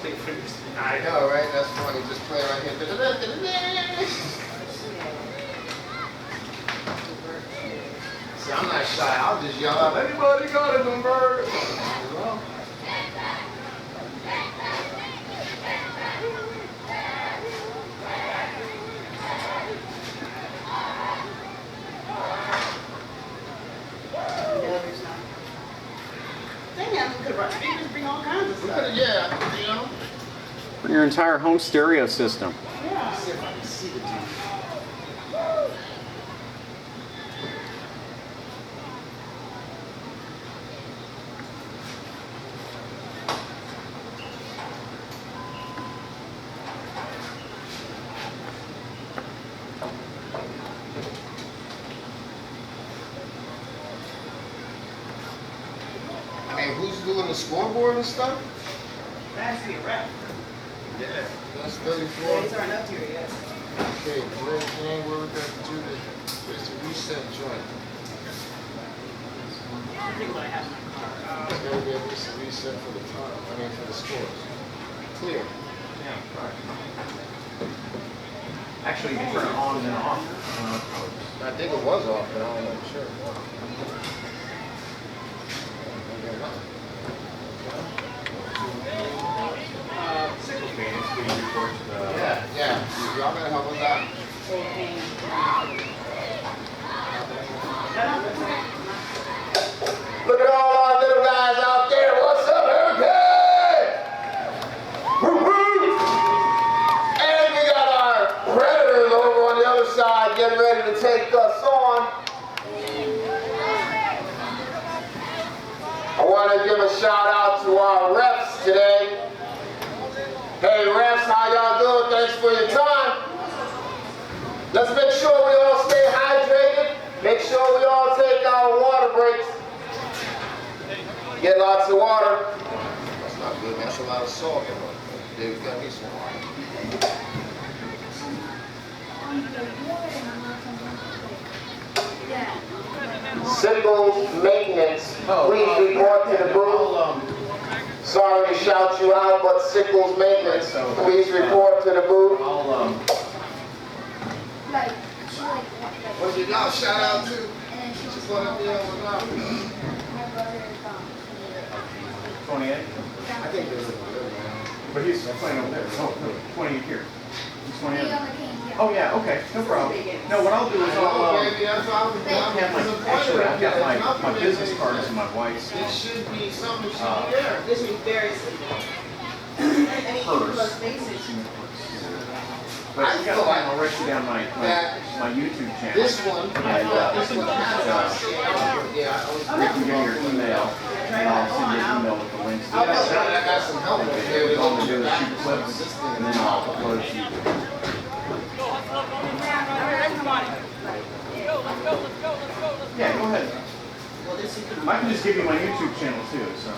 I know, right? That's funny. Just play right here. See, I'm not shy. I'll just yell out, anybody got it, them birds? Well, bring all kinds of stuff. yeah, you know. For your entire home stereo system. Yeah. See if I can see the dude. I mean, who's doing the scoreboard and stuff? That's the rep. Yeah, that's 34. These aren't up here yet. Okay, where we got to do the, where's the reset joint? I think what I have in my car. There's got to be at least a reset for the time, I mean for the scores. Clear. Yeah, right. Actually, you can turn it on and then off. I think it was off, but I'm not sure. Yeah. Y'all gotta help with that. Look at all our little guys out there. What's up, Hurricane? Woo-hoo! And we got our Predators over on the other side getting ready to take us on. I want to give a shout out to our refs today. Hey refs, how y'all doing? Thanks for your time. Let's make sure we all stay hydrated. Make sure we all take our water breaks. Get lots of water. That's not good. That's a lot of salt. David got me some water. Sickles maintenance. Please report to the booth. Sorry to shout you out, but Sickles maintenance. Please report to the booth. What you got? Shout out to. She's going up there with us. 28? I think there's a good man. But he's playing over there. Oh, no, 28 here. He's 28. Oh, yeah, okay, no problem. No, what I'll do is I'll I've got my business cards and my wife's It should be something should be there. This should be very simple. And each of purse. those faces. But you got time, I'll write you down my YouTube channel. This one, this one has yeah, You can give me your email, and I'll send you an email with the links to I that. got some help. And all we do is shoot clips, and then I'll upload it to you. Yeah, go ahead. I can just give you my YouTube channel too, so.